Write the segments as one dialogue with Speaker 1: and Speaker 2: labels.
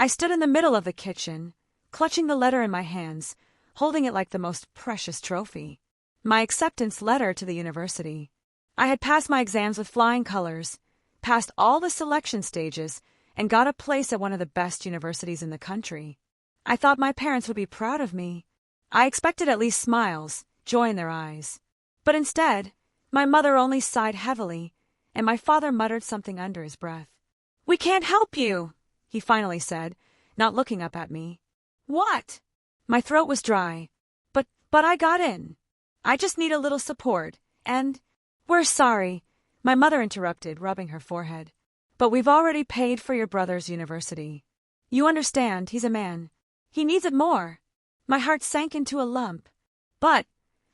Speaker 1: I stood in the middle of the kitchen, clutching the letter in my hands, holding it like the most precious trophy. My acceptance letter to the university. I had passed my exams with flying colors, passed all the selection stages, and got a place at one of the best universities in the country. I thought my parents would be proud of me. I expected at least smiles, joy in their eyes. But instead, my mother only sighed heavily, and my father muttered something under his breath. "We can't help you," he finally said, not looking up at me. "What?" My throat was dry. But I got in. I just need a little support, and— "We're sorry," my mother interrupted, rubbing her forehead. "But we've already paid for your brother's university. You understand, he's a man. He needs it more." My heart sank into a lump. "But,"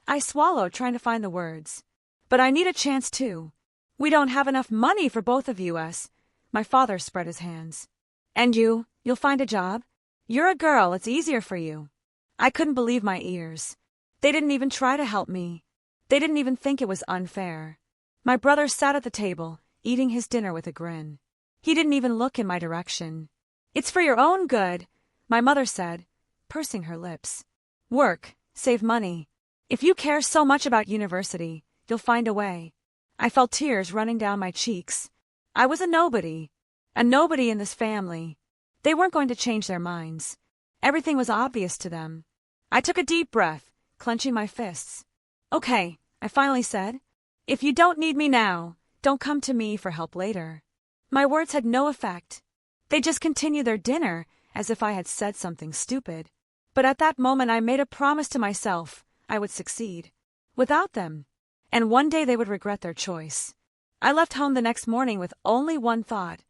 Speaker 1: I swallowed, trying to find the words. "But I need a chance too. We don't have enough money for both of us." My father spread his hands. "And you'll find a job? You're a girl, it's easier for you." I couldn't believe my ears. They didn't even try to help me. They didn't even think it was unfair. My brother sat at the table, eating his dinner with a grin. He didn't even look in my direction. "It's for your own good," my mother said, pursing her lips. "Work, save money. If you care so much about university, you'll find a way." I felt tears running down my cheeks. I was a nobody in this family. They weren't going to change their minds. Everything was obvious to them. I took a deep breath, clenching my fists. "Okay," I finally said. "If you don't need me now, don't come to me for help later." My words had no effect. They just continued their dinner as if I had said something stupid. But at that moment I made a promise to myself I would succeed. Without them. And one day they would regret their choice. I left home the next morning with only one thought.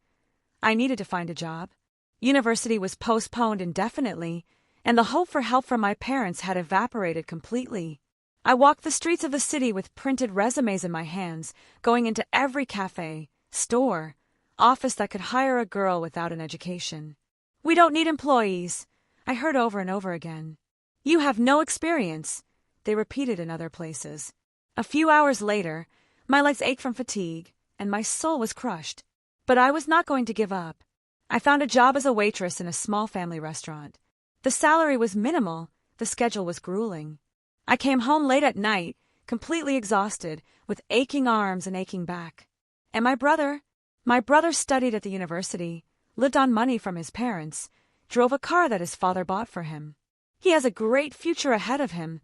Speaker 1: I needed to find a job. University was postponed indefinitely, and the hope for help from my parents had evaporated completely. I walked the streets of the city with printed resumes in my hands, going into every cafe, store, office that could hire a girl without an education. "We don't need employees," I heard over and over again. "You have no experience," they repeated in other places. A few hours later, my legs ached from fatigue, and my soul was crushed. But I was not going to give up. I found a job as a waitress in a small family restaurant. The salary was minimal, the schedule was grueling. I came home late at night, completely exhausted, with aching arms and aching back. And my brother studied at the university, lived on money from his parents, drove a car that his father bought for him. "He has a great future ahead of him,"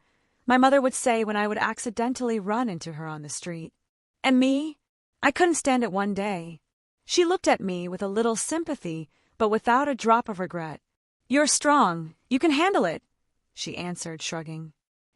Speaker 1: my mother would say when I would accidentally run into her on the street. And me? I couldn't stand it one day. She looked at me with a little sympathy, but without a drop of regret. "You're strong. You can handle it," she answered, shrugging.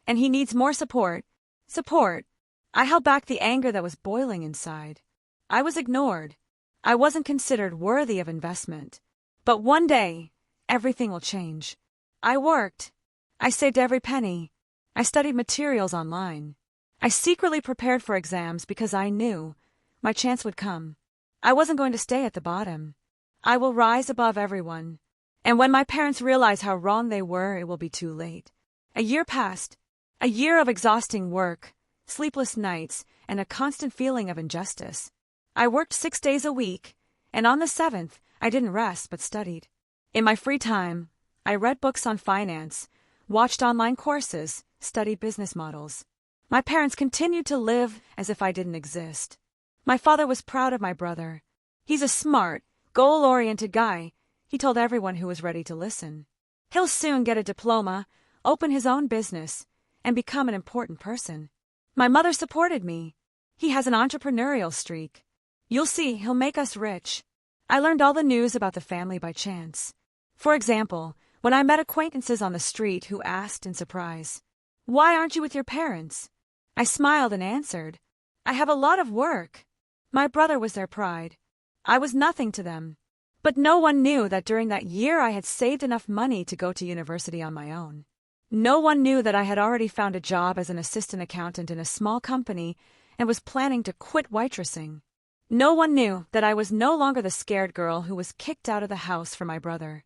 Speaker 1: "And he needs more support." Support. I held back the anger that was boiling inside. I was ignored. I wasn't considered worthy of investment. But one day, everything will change. I worked. I saved every penny. I studied materials online. I secretly prepared for exams because I knew my chance would come. I wasn't going to stay at the bottom. I will rise above everyone. And when my parents realize how wrong they were, it will be too late. A year passed. A year of exhausting work, sleepless nights, and a constant feeling of injustice. I worked 6 days a week, and on the 7th, I didn't rest but studied. In my free time, I read books on finance, watched online courses, studied business models. My parents continued to live as if I didn't exist. My father was proud of my brother. "He's a smart, goal-oriented guy," he told everyone who was ready to listen. "He'll soon get a diploma, open his own business, and become an important person." My mother supported me. "He has an entrepreneurial streak. You'll see, he'll make us rich." I learned all the news about the family by chance. For example, when I met acquaintances on the street who asked in surprise, "Why aren't you with your parents?" I smiled and answered, "I have a lot of work." My brother was their pride. I was nothing to them. But no one knew that during that year I had saved enough money to go to university on my own. No one knew that I had already found a job as an assistant accountant in a small company and was planning to quit waitressing. No one knew that I was no longer the scared girl who was kicked out of the house for my brother.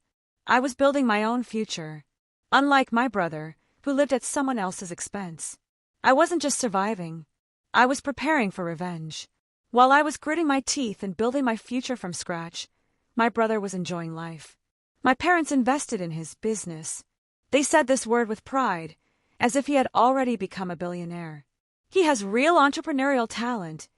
Speaker 1: I was building my own future. Unlike my brother, who lived at someone else's expense. I wasn't just surviving. I was preparing for revenge. While I was gritting my teeth and building my future from scratch, my brother was enjoying life. My parents invested in his business. They said this word with pride, as if he had already become a billionaire. He has real entrepreneurial talent,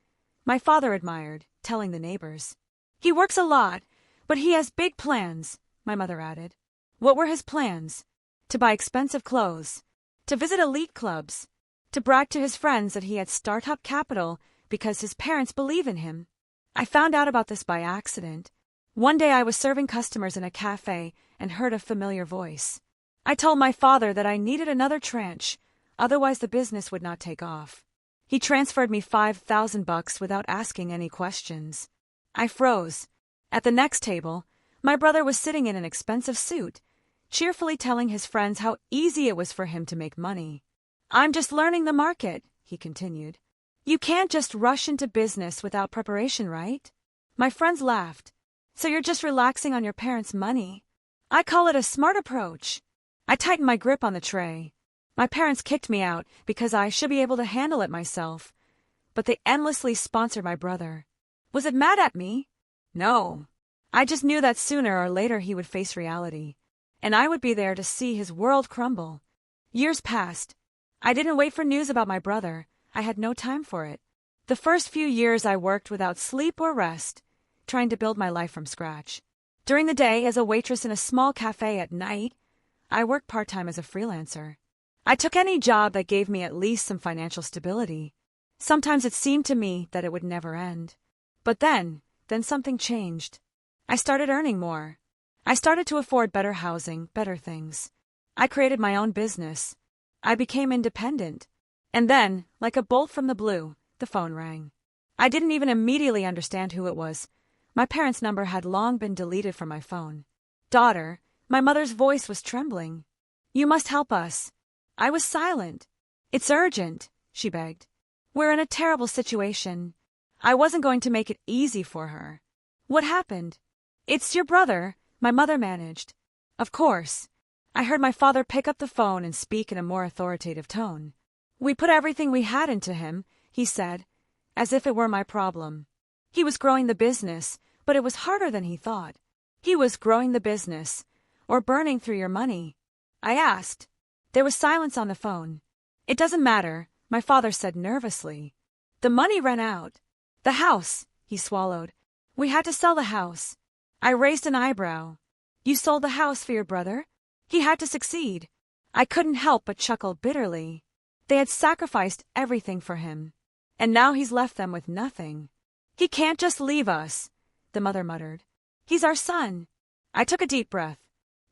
Speaker 1: my father admired, telling the neighbors. He works a lot, but he has big plans, my mother added. What were his plans? To buy expensive clothes, to visit elite clubs, to brag to his friends that he had startup capital because his parents believe in him. I found out about this by accident. One day I was serving customers in a cafe and heard a familiar voice. I told my father that I needed another tranche, otherwise the business would not take off. He transferred me $5,000 without asking any questions. I froze. At the next table, my brother was sitting in an expensive suit, cheerfully telling his friends how easy it was for him to make money. I'm just learning the market, he continued. You can't just rush into business without preparation, right? My friends laughed. So you're just relaxing on your parents' money? I call it a smart approach. I tightened my grip on the tray. My parents kicked me out because I should be able to handle it myself, but they endlessly sponsored my brother. Was it mad at me? No. I just knew that sooner or later he would face reality, and I would be there to see his world crumble. Years passed. I didn't wait for news about my brother. I had no time for it. The first few years I worked without sleep or rest, trying to build my life from scratch. During the day, as a waitress in a small cafe, at night, I worked part-time as a freelancer. I took any job that gave me at least some financial stability. Sometimes it seemed to me that it would never end. But then something changed. I started earning more. I started to afford better housing, better things. I created my own business. I became independent. And then, like a bolt from the blue, the phone rang. I didn't even immediately understand who it was. My parents' number had long been deleted from my phone. Daughter, my mother's voice was trembling. You must help us. I was silent. It's urgent, she begged. We're in a terrible situation. I wasn't going to make it easy for her. What happened? It's your brother, my mother managed. Of course. I heard my father pick up the phone and speak in a more authoritative tone. We put everything we had into him, he said, as if it were my problem. He was growing the business, but it was harder than he thought. He was growing the business, or burning through your money. I asked. There was silence on the phone. It doesn't matter, my father said nervously. The money ran out. The house, he swallowed. We had to sell the house. I raised an eyebrow. You sold the house for your brother? He had to succeed. I couldn't help but chuckle bitterly. They had sacrificed everything for him, and now he's left them with nothing. He can't just leave us, the mother muttered. He's our son. I took a deep breath.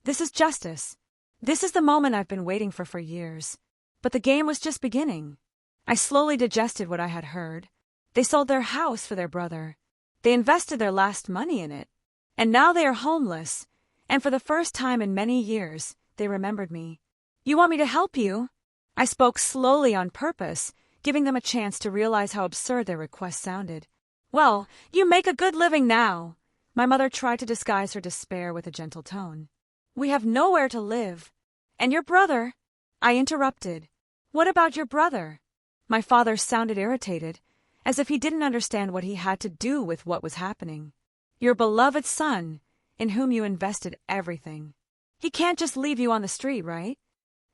Speaker 1: This is justice. This is the moment I've been waiting for years. But the game was just beginning. I slowly digested what I had heard. They sold their house for their brother. They invested their last money in it. And now they are homeless. And for the first time in many years, they remembered me. You want me to help you? I spoke slowly on purpose, giving them a chance to realize how absurd their request sounded. Well, you make a good living now. My mother tried to disguise her despair with a gentle tone. We have nowhere to live. And your brother? I interrupted. What about your brother? My father sounded irritated, as if he didn't understand what he had to do with what was happening. Your beloved son, in whom you invested everything. He can't just leave you on the street, right?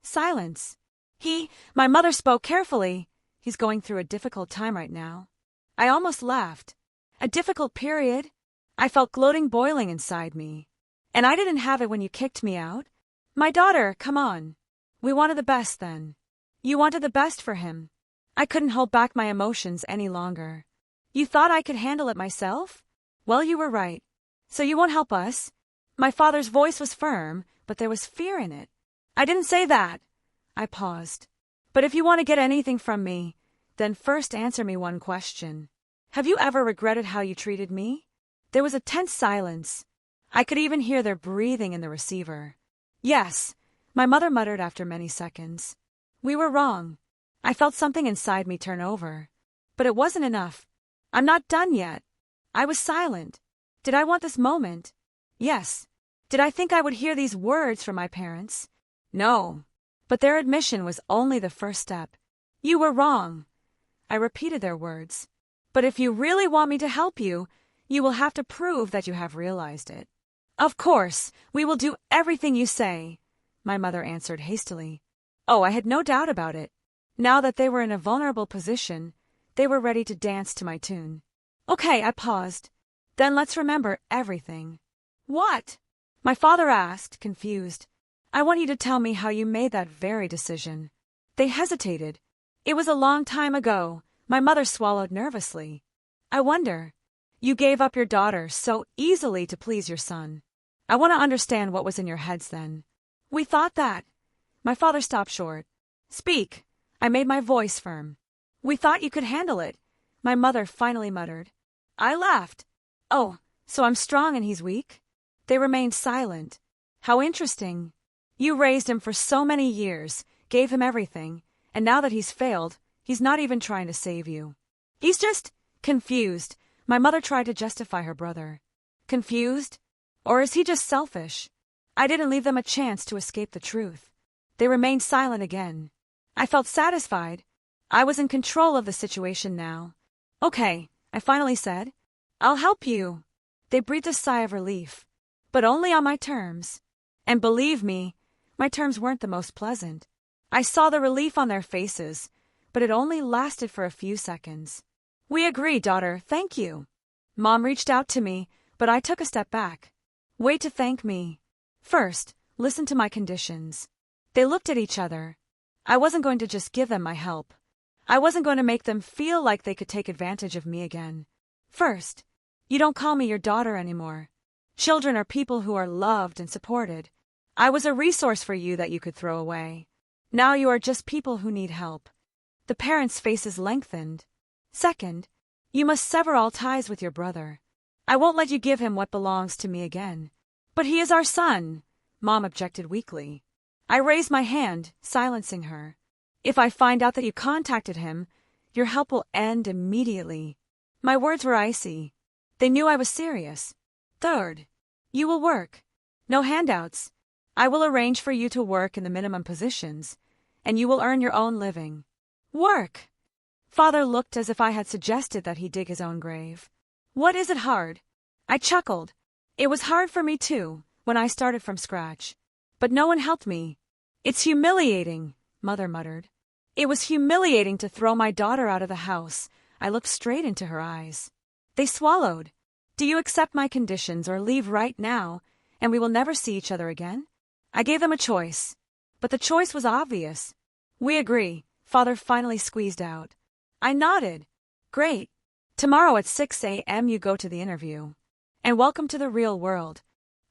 Speaker 1: Silence. My mother spoke carefully. He's going through a difficult time right now. I almost laughed. A difficult period? I felt gloating boiling inside me. And I didn't have it when you kicked me out? My daughter, come on. We wanted the best then. You wanted the best for him. I couldn't hold back my emotions any longer. You thought I could handle it myself? Well, you were right. So you won't help us? My father's voice was firm, but there was fear in it. I didn't say that. I paused. But if you want to get anything from me, then first answer me one question. Have you ever regretted how you treated me? There was a tense silence. I could even hear their breathing in the receiver. Yes, my mother muttered after many seconds. We were wrong. I felt something inside me turn over. But it wasn't enough. I'm not done yet. I was silent. Did I want this moment? Yes. Did I think I would hear these words from my parents? No. But their admission was only the first step. You were wrong. I repeated their words. But if you really want me to help you, you will have to prove that you have realized it. Of course, we will do everything you say, my mother answered hastily. Oh, I had no doubt about it. Now that they were in a vulnerable position, they were ready to dance to my tune. Okay, I paused. Then let's remember everything. What? My father asked, confused. I want you to tell me how you made that very decision. They hesitated. It was a long time ago. My mother swallowed nervously. I wonder. You gave up your daughter so easily to please your son. I want to understand what was in your heads then. We thought that. My father stopped short. Speak. I made my voice firm. We thought you could handle it, my mother finally muttered. I laughed. Oh, so I'm strong and he's weak? They remained silent. How interesting. You raised him for so many years, gave him everything, and now that he's failed, he's not even trying to save you. He's just confused. My mother tried to justify her brother. Confused? Or is he just selfish? I didn't leave them a chance to escape the truth. They remained silent again. I felt satisfied. I was in control of the situation now. Okay, I finally said. I'll help you. They breathed a sigh of relief. But only on my terms. And believe me, my terms weren't the most pleasant. I saw the relief on their faces, but it only lasted for a few seconds. We agree, daughter, thank you. Mom reached out to me, but I took a step back. Wait to thank me. First, listen to my conditions. They looked at each other. I wasn't going to just give them my help. I wasn't going to make them feel like they could take advantage of me again. First, you don't call me your daughter anymore. Children are people who are loved and supported. I was a resource for you that you could throw away. Now you are just people who need help. The parents' faces lengthened. Second, you must sever all ties with your brother. I won't let you give him what belongs to me again. But he is our son, Mom objected weakly. I raised my hand, silencing her. If I find out that you contacted him, your help will end immediately. My words were icy. They knew I was serious. Third, you will work. No handouts. I will arrange for you to work in the minimum positions, and you will earn your own living. Work! Father looked as if I had suggested that he dig his own grave. What is it hard? I chuckled. It was hard for me too, when I started from scratch. But no one helped me. It's humiliating, Mother muttered. It was humiliating to throw my daughter out of the house. I looked straight into her eyes. They swallowed. Do you accept my conditions or leave right now, and we will never see each other again? I gave them a choice. But the choice was obvious. We agree, Father finally squeezed out. I nodded. Great. Tomorrow at 6 a.m. you go to the interview. And welcome to the real world.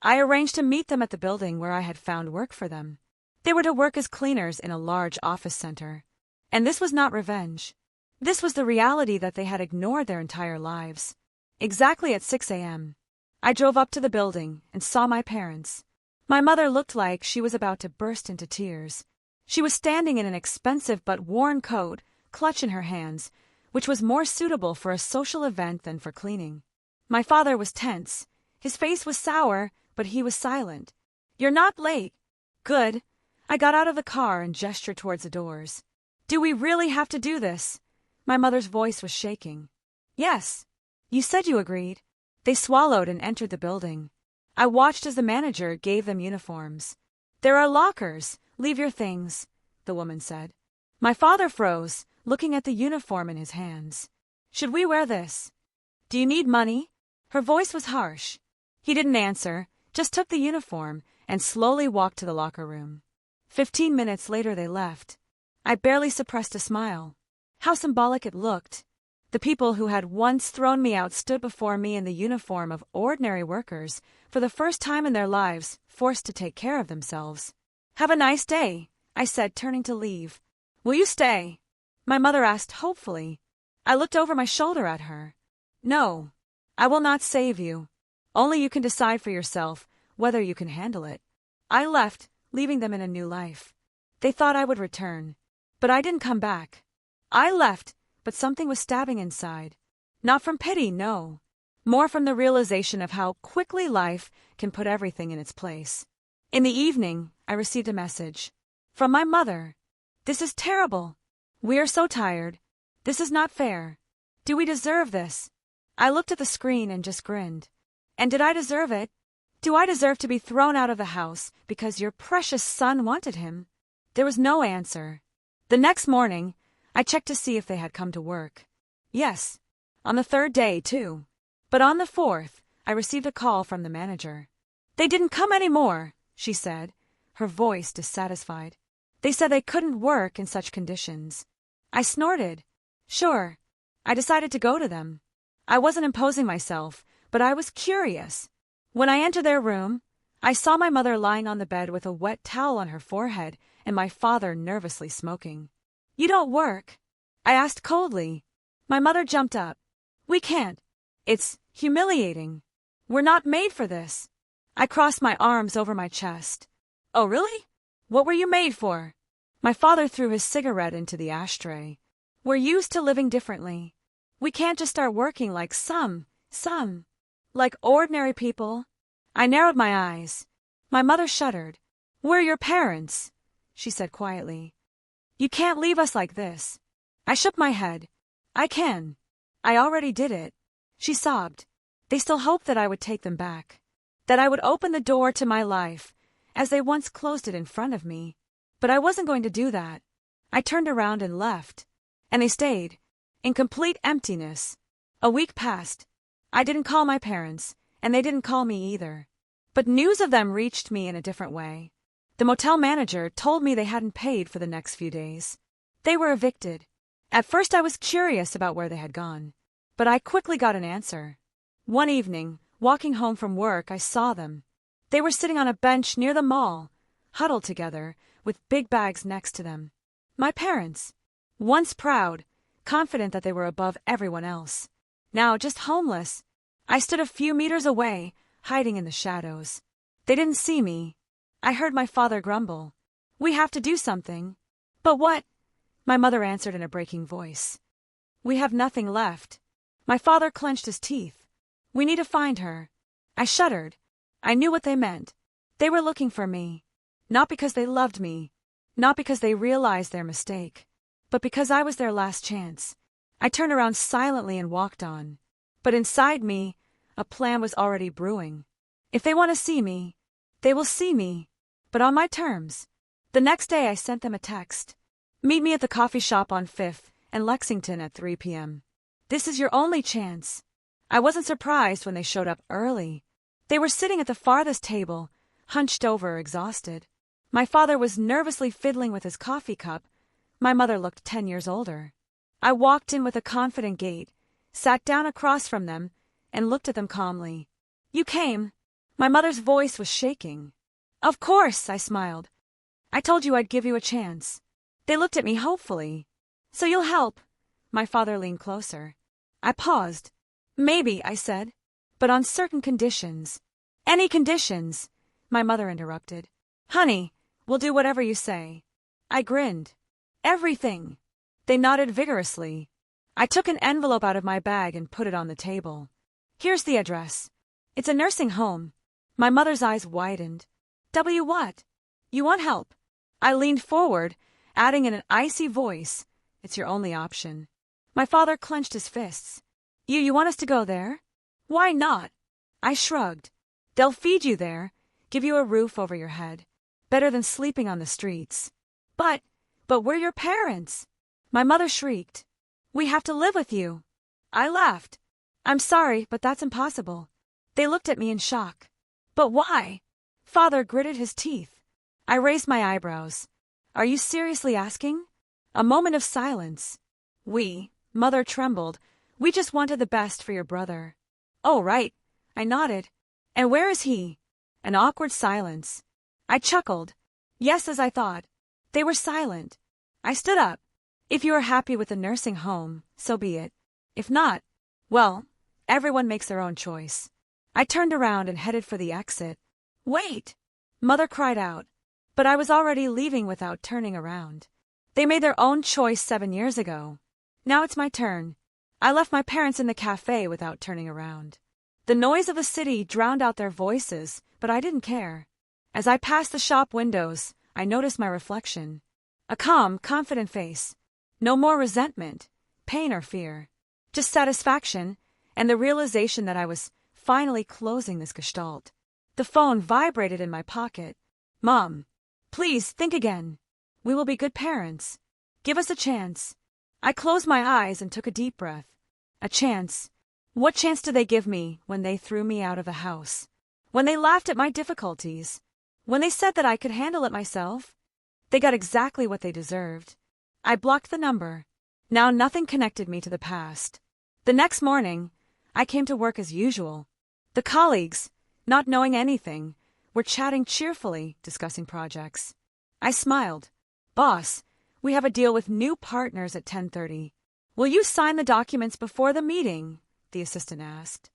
Speaker 1: I arranged to meet them at the building where I had found work for them. They were to work as cleaners in a large office center. And this was not revenge. This was the reality that they had ignored their entire lives. Exactly at 6 a.m. I drove up to the building and saw my parents. My mother looked like she was about to burst into tears. She was standing in an expensive but worn coat, clutch in her hands, which was more suitable for a social event than for cleaning. My father was tense. His face was sour, but he was silent. You're not late. Good. I got out of the car and gestured towards the doors. Do we really have to do this? My mother's voice was shaking. Yes. You said you agreed. They swallowed and entered the building. I watched as the manager gave them uniforms. There are lockers. Leave your things, the woman said. My father froze, looking at the uniform in his hands. Should we wear this? Do you need money? Her voice was harsh. He didn't answer, just took the uniform and slowly walked to the locker room. 15 minutes later they left. I barely suppressed a smile. How symbolic it looked. The people who had once thrown me out stood before me in the uniform of ordinary workers, for the first time in their lives, forced to take care of themselves. Have a nice day, I said, turning to leave. Will you stay? My mother asked hopefully. I looked over my shoulder at her. No, I will not save you. Only you can decide for yourself whether you can handle it. I left, leaving them in a new life. They thought I would return, but I didn't come back. I left, but something was stabbing inside. Not from pity, no. More from the realization of how quickly life can put everything in its place. In the evening, I received a message. From my mother. This is terrible. We are so tired. This is not fair. Do we deserve this? I looked at the screen and just grinned. And did I deserve it? Do I deserve to be thrown out of the house because your precious son wanted him? There was no answer. The next morning, I checked to see if they had come to work. Yes, on the third day, too. But on the fourth, I received a call from the manager. They didn't come anymore, she said, her voice dissatisfied. They said they couldn't work in such conditions. I snorted. Sure. I decided to go to them. I wasn't imposing myself, but I was curious. When I entered their room, I saw my mother lying on the bed with a wet towel on her forehead and my father nervously smoking. You don't work? I asked coldly. My mother jumped up. We can't. It's humiliating. We're not made for this. I crossed my arms over my chest. Oh, really? What were you made for? My father threw his cigarette into the ashtray. We're used to living differently. We can't just start working like like ordinary people. I narrowed my eyes. My mother shuddered. We're your parents, she said quietly. You can't leave us like this. I shook my head. I can. I already did it. She sobbed. They still hoped that I would take them back, that I would open the door to my life, as they once closed it in front of me. But I wasn't going to do that. I turned around and left, and they stayed, in complete emptiness. A week passed. I didn't call my parents, and they didn't call me either. But news of them reached me in a different way. The motel manager told me they hadn't paid for the next few days. They were evicted. At first I was curious about where they had gone, but I quickly got an answer. One evening, walking home from work, I saw them. They were sitting on a bench near the mall, huddled together, with big bags next to them. My parents. Once proud, confident that they were above everyone else. Now just homeless. I stood a few meters away, hiding in the shadows. They didn't see me. I heard my father grumble. We have to do something. But what? My mother answered in a breaking voice. We have nothing left. My father clenched his teeth. We need to find her. I shuddered. I knew what they meant. They were looking for me. Not because they loved me. Not because they realized their mistake. But because I was their last chance. I turned around silently and walked on. But inside me, a plan was already brewing. If they want to see me, they will see me. But on my terms. The next day I sent them a text. Meet me at the coffee shop on 5th and Lexington at 3 p.m. This is your only chance. I wasn't surprised when they showed up early. They were sitting at the farthest table, hunched over, exhausted. My father was nervously fiddling with his coffee cup. My mother looked 10 years older. I walked in with a confident gait, sat down across from them, and looked at them calmly. You came. My mother's voice was shaking. Of course, I smiled. I told you I'd give you a chance. They looked at me hopefully. So you'll help? My father leaned closer. I paused. Maybe, I said, but on certain conditions. Any conditions, my mother interrupted. Honey, we'll do whatever you say. I grinned. Everything. They nodded vigorously. I took an envelope out of my bag and put it on the table. Here's the address. It's a nursing home. My mother's eyes widened. What? You want help? I leaned forward, adding in an icy voice, It's your only option. My father clenched his fists. You want us to go there? Why not? I shrugged. They'll feed you there, give you a roof over your head. Better than sleeping on the streets. But we're your parents. My mother shrieked. We have to live with you. I laughed. I'm sorry, but that's impossible. They looked at me in shock. But why? Father gritted his teeth. I raised my eyebrows. Are you seriously asking? A moment of silence. Mother trembled. We just wanted the best for your brother. Oh, right. I nodded. And where is he? An awkward silence. I chuckled. Yes, as I thought. They were silent. I stood up. If you are happy with the nursing home, so be it. If not, well, everyone makes their own choice. I turned around and headed for the exit. Wait! Mother cried out. But I was already leaving without turning around. They made their own choice 7 years ago. Now it's my turn. I left my parents in the cafe without turning around. The noise of the city drowned out their voices, but I didn't care. As I passed the shop windows, I noticed my reflection. A calm, confident face. No more resentment, pain or fear. Just satisfaction and the realization that I was finally closing this gestalt. The phone vibrated in my pocket. Mom, please think again. We will be good parents. Give us a chance. I closed my eyes and took a deep breath. A chance. What chance did they give me when they threw me out of the house? When they laughed at my difficulties? When they said that I could handle it myself? They got exactly what they deserved. I blocked the number. Now nothing connected me to the past. The next morning, I came to work as usual. The colleagues, not knowing anything, were chatting cheerfully, discussing projects. I smiled. Boss, we have a deal with new partners at 10:30. Will you sign the documents before the meeting? The assistant asked.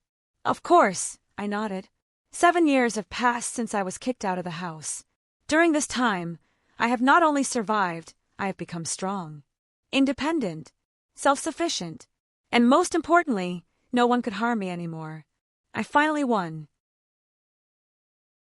Speaker 1: Of course, I nodded. 7 years have passed since I was kicked out of the house. During this time, I have not only survived, I have become strong, independent, self-sufficient, and most importantly, no one could harm me anymore. I finally won.